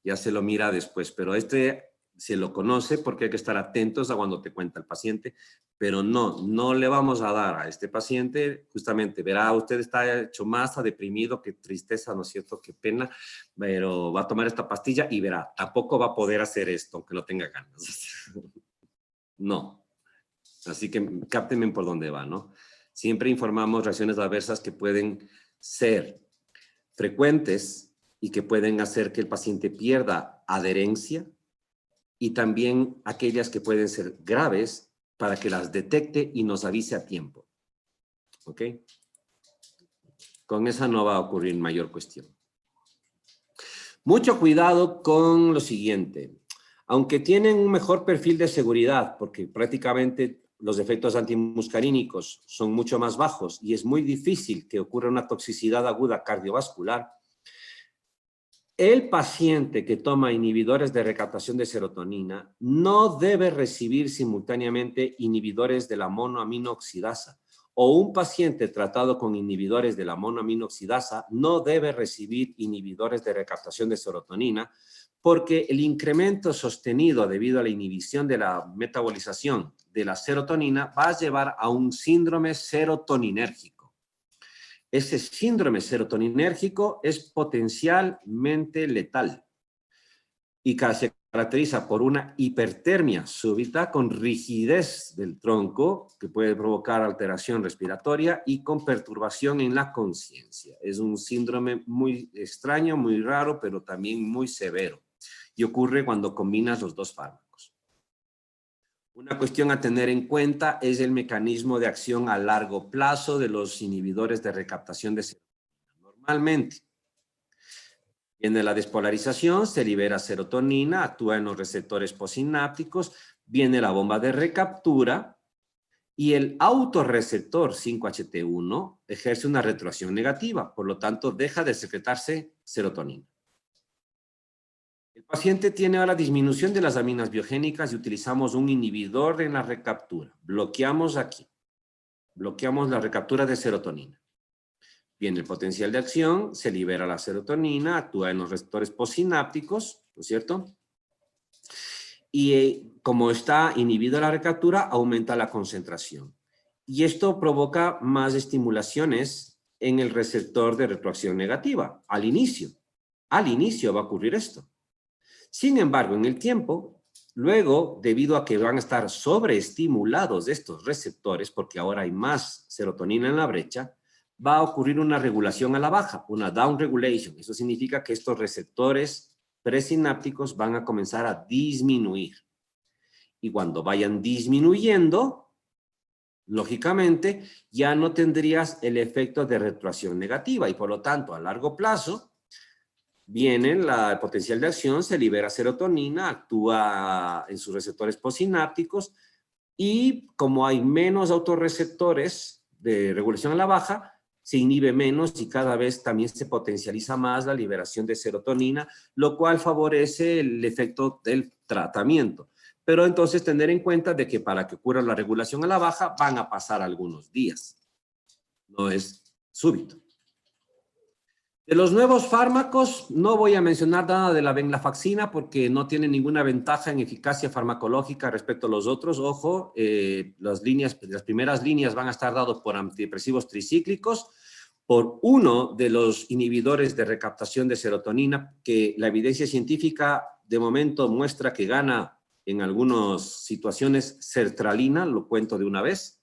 Ya se lo mira después, pero se lo conoce porque hay que estar atentos a cuando te cuenta el paciente, pero no le vamos a dar a este paciente, justamente, verá, usted está hecho masa, deprimido, qué tristeza, ¿no es cierto?, qué pena, pero va a tomar esta pastilla y verá, tampoco va a poder hacer esto, aunque no tenga ganas. No. Así que cáptenme por dónde va, ¿no? Siempre informamos reacciones adversas que pueden ser frecuentes y que pueden hacer que el paciente pierda adherencia, y también aquellas que pueden ser graves para que las detecte y nos avise a tiempo. ¿Ok? Con esa no va a ocurrir mayor cuestión. Mucho cuidado con lo siguiente. Aunque tienen un mejor perfil de seguridad, porque prácticamente los efectos antimuscarínicos son mucho más bajos y es muy difícil que ocurra una toxicidad aguda cardiovascular, el paciente que toma inhibidores de recaptación de serotonina no debe recibir simultáneamente inhibidores de la monoaminoxidasa, o un paciente tratado con inhibidores de la monoaminoxidasa no debe recibir inhibidores de recaptación de serotonina, porque el incremento sostenido debido a la inhibición de la metabolización de la serotonina va a llevar a un síndrome serotoninérgico. Ese síndrome serotoninérgico es potencialmente letal y se caracteriza por una hipertermia súbita con rigidez del tronco que puede provocar alteración respiratoria y con perturbación en la conciencia. Es un síndrome muy extraño, muy raro, pero también muy severo y ocurre cuando combinas los dos fármacos. Una cuestión a tener en cuenta es el mecanismo de acción a largo plazo de los inhibidores de recaptación de serotonina. Normalmente, viene la despolarización, se libera serotonina, actúa en los receptores postsinápticos, viene la bomba de recaptura y el autorreceptor 5-HT1 ejerce una retroacción negativa, por lo tanto deja de secretarse serotonina. El paciente tiene ahora disminución de las aminas biogénicas y utilizamos un inhibidor en la recaptura. Bloqueamos aquí. Bloqueamos la recaptura de serotonina. Viene el potencial de acción, se libera la serotonina, actúa en los receptores postsinápticos, ¿no es cierto? Y como está inhibida la recaptura, aumenta la concentración. Y esto provoca más estimulaciones en el receptor de retroacción negativa, al inicio. Al inicio va a ocurrir esto. Sin embargo, en el tiempo, luego, debido a que van a estar sobreestimulados estos receptores, porque ahora hay más serotonina en la brecha, va a ocurrir una regulación a la baja, una down regulation. Eso significa que estos receptores presinápticos van a comenzar a disminuir. Y cuando vayan disminuyendo, lógicamente, ya no tendrías el efecto de retroacción negativa y por lo tanto, a largo plazo, viene el potencial de acción, se libera serotonina, actúa en sus receptores postsinápticos y como hay menos autorreceptores de regulación a la baja, se inhibe menos y cada vez también se potencializa más la liberación de serotonina, lo cual favorece el efecto del tratamiento. Pero entonces tener en cuenta de que para que ocurra la regulación a la baja van a pasar algunos días. No es súbito. De los nuevos fármacos, no voy a mencionar nada de la venlafaxina porque no tiene ninguna ventaja en eficacia farmacológica respecto a los otros. Ojo, las primeras líneas van a estar dadas por antidepresivos tricíclicos, por uno de los inhibidores de recaptación de serotonina, que la evidencia científica de momento muestra que gana en algunas situaciones sertralina, lo cuento de una vez.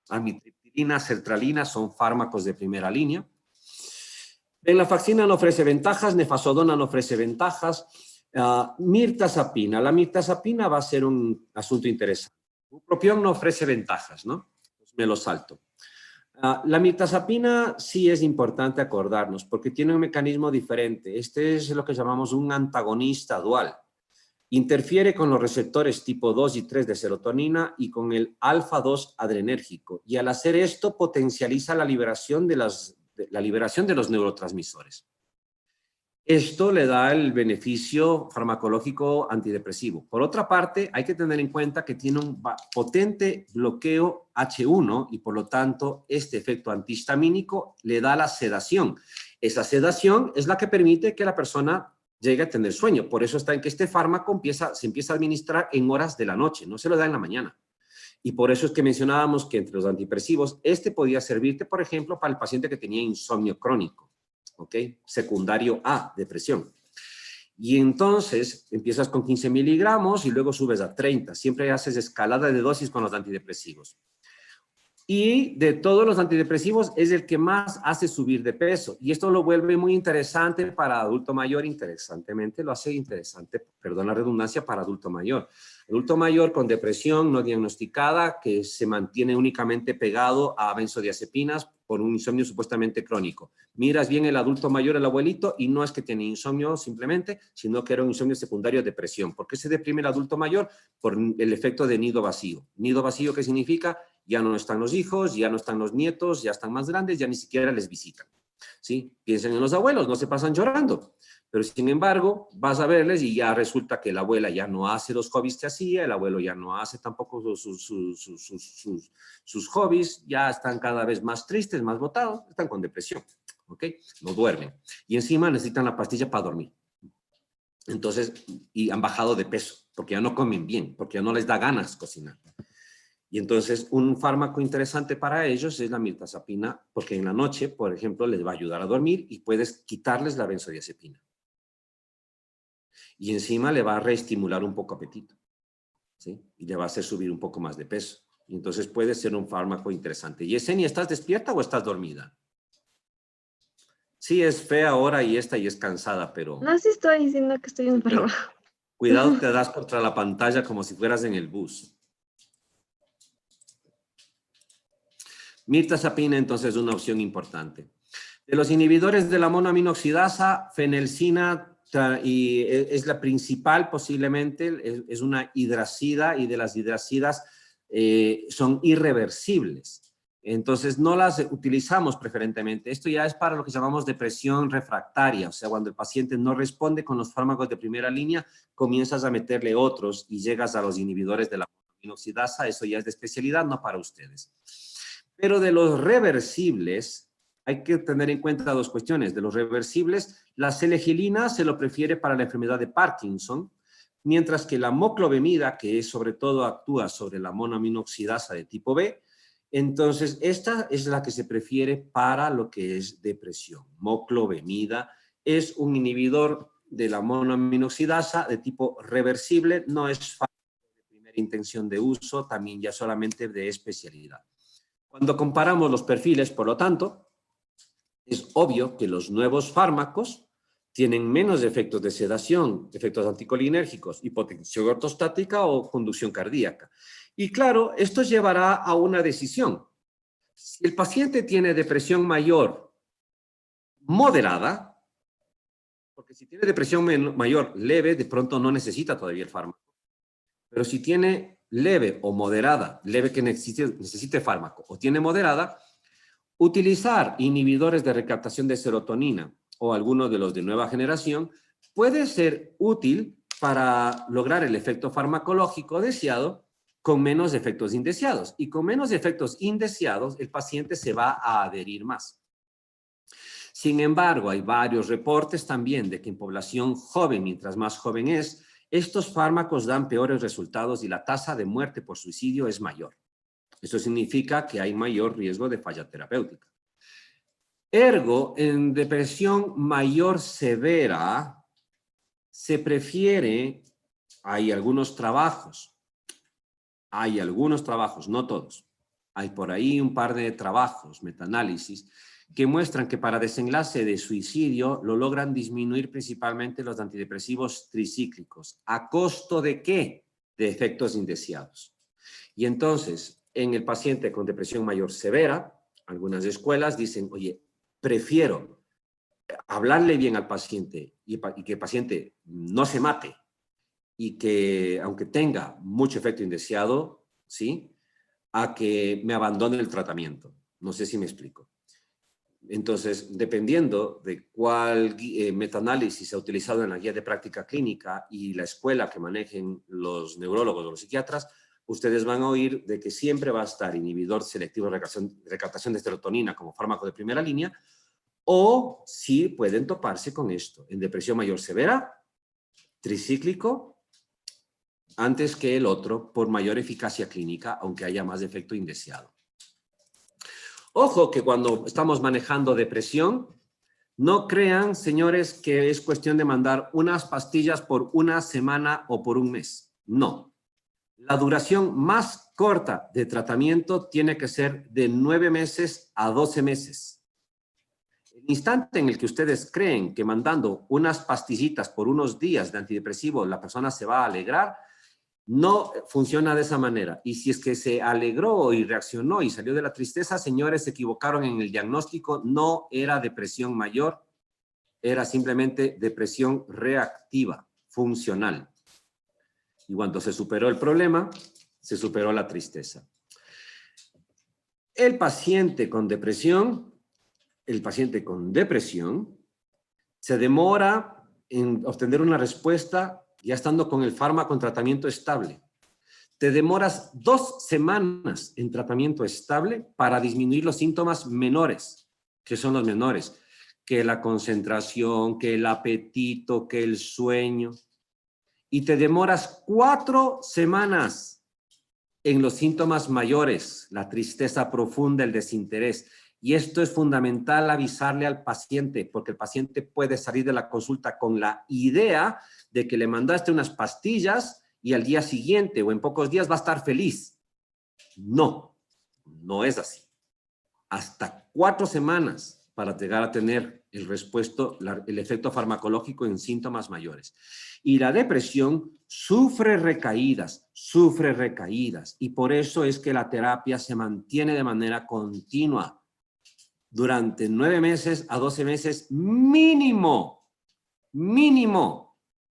Amitriptilina, sertralina son fármacos de primera línea. Venlafaxina no ofrece ventajas, nefazodona no ofrece ventajas. Mirtazapina, la mirtazapina va a ser un asunto interesante. Bupropión no ofrece ventajas, ¿no? Pues me lo salto. La mirtazapina sí es importante acordarnos porque tiene un mecanismo diferente. Este es lo que llamamos un antagonista dual. Interfiere con los receptores tipo 2 y 3 de serotonina y con el alfa-2 adrenérgico. Y al hacer esto potencializa la liberación de los neurotransmisores. Esto le da el beneficio farmacológico antidepresivo. Por otra parte, hay que tener en cuenta que tiene un potente bloqueo H1 y por lo tanto este efecto antihistamínico le da la sedación. Esa sedación es la que permite que la persona llegue a tener sueño. Por eso está en que este fármaco se empieza a administrar en horas de la noche, no se lo da en la mañana. Y por eso es que mencionábamos que entre los antidepresivos, este podía servirte, por ejemplo, para el paciente que tenía insomnio crónico, ¿ok? Secundario a depresión. Y entonces empiezas con 15 miligramos y luego subes a 30. Siempre haces escalada de dosis con los antidepresivos. Y de todos los antidepresivos es el que más hace subir de peso. Y esto lo vuelve muy interesante para adulto mayor, interesantemente lo hace interesante, perdón la redundancia, para adulto mayor. Adulto mayor con depresión no diagnosticada que se mantiene únicamente pegado a benzodiazepinas por un insomnio supuestamente crónico. Miras bien el adulto mayor, el abuelito, y no es que tiene insomnio simplemente, sino que era un insomnio secundario de depresión. ¿Por qué se deprime el adulto mayor? Por el efecto de nido vacío. Nido vacío, ¿qué significa? Ya no están los hijos, ya no están los nietos, ya están más grandes, ya ni siquiera les visitan. ¿Sí? Piensen en los abuelos, no se pasan llorando. Pero sin embargo, vas a verles y ya resulta que la abuela ya no hace los hobbies que hacía, el abuelo ya no hace tampoco sus hobbies, ya están cada vez más tristes, más botados, están con depresión, ¿ok? No duermen. Y encima necesitan la pastilla para dormir. Entonces, y han bajado de peso, porque ya no comen bien, porque ya no les da ganas cocinar. Y entonces, un fármaco interesante para ellos es la mirtazapina, porque en la noche, por ejemplo, les va a ayudar a dormir y puedes quitarles la benzodiazepina. Y encima le va a reestimular un poco apetito, ¿sí? Y le va a hacer subir un poco más de peso. Y entonces puede ser un fármaco interesante. Yesenia, ¿estás despierta o estás dormida? Sí, es fea ahora y es cansada, pero... No, sí estoy diciendo que estoy enferma. Cuidado, te das contra la pantalla como si fueras en el bus. Mirtazapina, entonces, es una opción importante. De los inhibidores de la monoaminoxidasa, fenelcina y es la principal posiblemente, es una hidracida y de las hidracidas son irreversibles. Entonces no las utilizamos preferentemente. Esto ya es para lo que llamamos depresión refractaria, o sea, cuando el paciente no responde con los fármacos de primera línea, comienzas a meterle otros y llegas a los inhibidores de la monoaminoxidasa, eso ya es de especialidad, no para ustedes. Pero de los reversibles, hay que tener en cuenta dos cuestiones. De los reversibles, la selegilina se lo prefiere para la enfermedad de Parkinson, mientras que la moclobemida, que sobre todo actúa sobre la monoaminoxidasa de tipo B, entonces esta es la que se prefiere para lo que es depresión. Moclobemida es un inhibidor de la monoaminoxidasa de tipo reversible, no es fármaco de primera intención de uso, también ya solamente de especialidad. Cuando comparamos los perfiles, por lo tanto, es obvio que los nuevos fármacos tienen menos efectos de sedación, efectos anticolinérgicos, hipotensión ortostática o conducción cardíaca. Y claro, esto llevará a una decisión. Si el paciente tiene depresión mayor moderada, porque si tiene depresión mayor leve, de pronto no necesita todavía el fármaco. Pero si tiene leve o moderada, leve que necesite fármaco, o tiene moderada, utilizar inhibidores de recaptación de serotonina o alguno de los de nueva generación puede ser útil para lograr el efecto farmacológico deseado con menos efectos indeseados. Y con menos efectos indeseados, el paciente se va a adherir más. Sin embargo, hay varios reportes también de que en población joven, mientras más joven es, estos fármacos dan peores resultados y la tasa de muerte por suicidio es mayor. Esto significa que hay mayor riesgo de falla terapéutica. Ergo, en depresión mayor severa, se prefiere, hay algunos trabajos, no todos, hay por ahí un par de trabajos, metaanálisis, que muestran que para desenlace de suicidio lo logran disminuir principalmente los antidepresivos tricíclicos. ¿A costo de qué? De efectos indeseados. Y entonces, en el paciente con depresión mayor severa, algunas escuelas dicen, oye, prefiero hablarle bien al paciente y que el paciente no se mate y que, aunque tenga mucho efecto indeseado, ¿sí?, a que me abandone el tratamiento. No sé si me explico. Entonces, dependiendo de cuál metaanálisis se ha utilizado en la guía de práctica clínica y la escuela que manejen los neurólogos o los psiquiatras, ustedes van a oír de que siempre va a estar inhibidor selectivo de recaptación de serotonina como fármaco de primera línea, o sí pueden toparse con esto. En depresión mayor severa, tricíclico, antes que el otro, por mayor eficacia clínica, aunque haya más efecto indeseado. Ojo que cuando estamos manejando depresión, no crean, señores, que es cuestión de mandar unas pastillas por una semana o por un mes. No. La duración más corta de tratamiento tiene que ser de 9 meses a 12 meses. El instante en el que ustedes creen que mandando unas pastillitas por unos días de antidepresivo la persona se va a alegrar, no funciona de esa manera. Y si es que se alegró y reaccionó y salió de la tristeza, señores, se equivocaron en el diagnóstico. No era depresión mayor, era simplemente depresión reactiva, funcional. Y cuando se superó el problema, se superó la tristeza. El paciente con depresión se demora en obtener una respuesta ya estando con el fármaco en tratamiento estable. Te demoras 2 semanas en tratamiento estable para disminuir los síntomas menores. ¿Qué son los menores? Que la concentración, que el apetito, que el sueño. Y te demoras 4 semanas en los síntomas mayores, la tristeza profunda, el desinterés. Y esto es fundamental avisarle al paciente, porque el paciente puede salir de la consulta con la idea de que le mandaste unas pastillas y al día siguiente o en pocos días va a estar feliz. No, no es así. Hasta 4 semanas para llegar a tener el efecto farmacológico en síntomas mayores. Y la depresión sufre recaídas, y por eso es que la terapia se mantiene de manera continua durante 9 meses a 12 meses mínimo,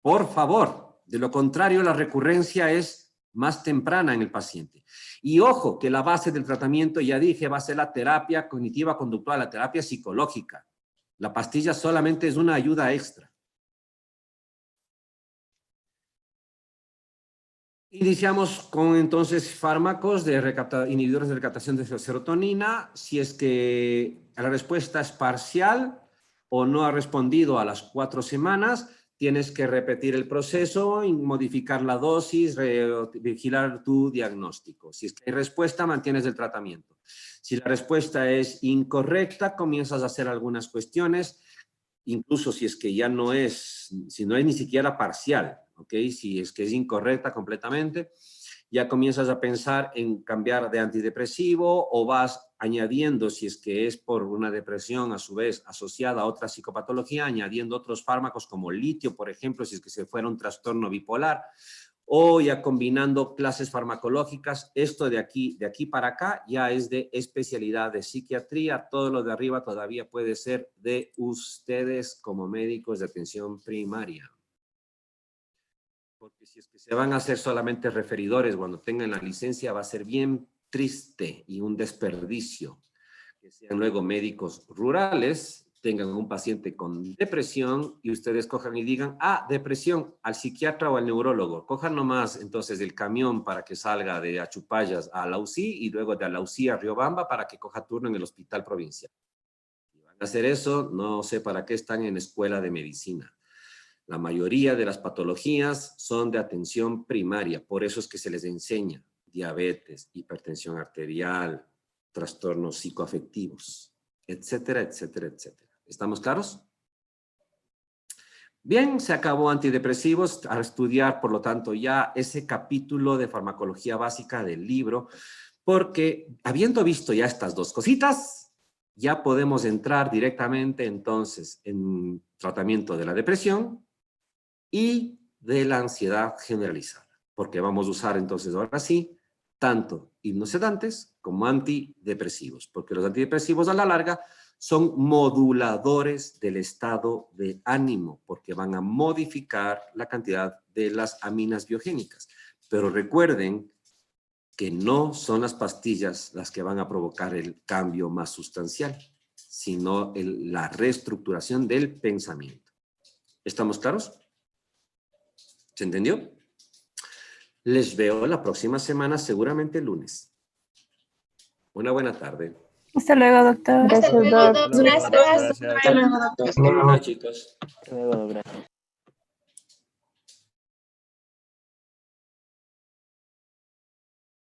por favor. De lo contrario, la recurrencia es más temprana en el paciente. Y ojo, que la base del tratamiento, ya dije, va a ser la terapia cognitiva conductual, la terapia psicológica. La pastilla solamente es una ayuda extra. Iniciamos con entonces fármacos de inhibidores de recaptación de serotonina. Si es que la respuesta es parcial o no ha respondido a las 4 semanas, tienes que repetir el proceso y modificar la dosis, vigilar tu diagnóstico. Si es que hay respuesta, mantienes el tratamiento. Si la respuesta es incorrecta, comienzas a hacer algunas cuestiones, incluso si es que ya no es, si no es ni siquiera parcial. ¿Okay? Si es que es incorrecta completamente, ya comienzas a pensar en cambiar de antidepresivo o vas añadiendo, si es que es por una depresión a su vez asociada a otra psicopatología, añadiendo otros fármacos como litio, por ejemplo, si es que se fuera un trastorno bipolar, o ya combinando clases farmacológicas. Esto de aquí para acá ya es de especialidad de psiquiatría. Todo lo de arriba todavía puede ser de ustedes como médicos de atención primaria. Porque si es que se van a hacer solamente referidores cuando tengan la licencia, va a ser bien triste y un desperdicio que sean luego médicos rurales tengan un paciente con depresión y ustedes cojan y digan, ah, depresión, al psiquiatra o al neurólogo. Cojan nomás entonces el camión para que salga de Achupallas a la UCI y luego de la UCI a Riobamba para que coja turno en el hospital provincial. Si van a hacer eso, no sé para qué están en escuela de medicina. La mayoría de las patologías son de atención primaria, por eso es que se les enseña diabetes, hipertensión arterial, trastornos psicoafectivos, etcétera, etcétera, etcétera. ¿Estamos claros? Bien, se acabó antidepresivos. A estudiar, por lo tanto, ya ese capítulo de farmacología básica del libro, porque habiendo visto ya estas dos cositas, ya podemos entrar directamente entonces en tratamiento de la depresión y de la ansiedad generalizada, porque vamos a usar entonces ahora sí tanto hipnosedantes como antidepresivos, porque los antidepresivos a la larga son moduladores del estado de ánimo, porque van a modificar la cantidad de las aminas biogénicas. Pero recuerden que no son las pastillas las que van a provocar el cambio más sustancial, sino la reestructuración del pensamiento. ¿Estamos claros? ¿Se entendió? Les veo la próxima semana, seguramente el lunes. Una buena tarde. Hasta luego, doctor. Gracias, Doc. Gracias. Gracias. Hasta luego, doctor. Hasta luego, chicos. Hasta luego, gracias.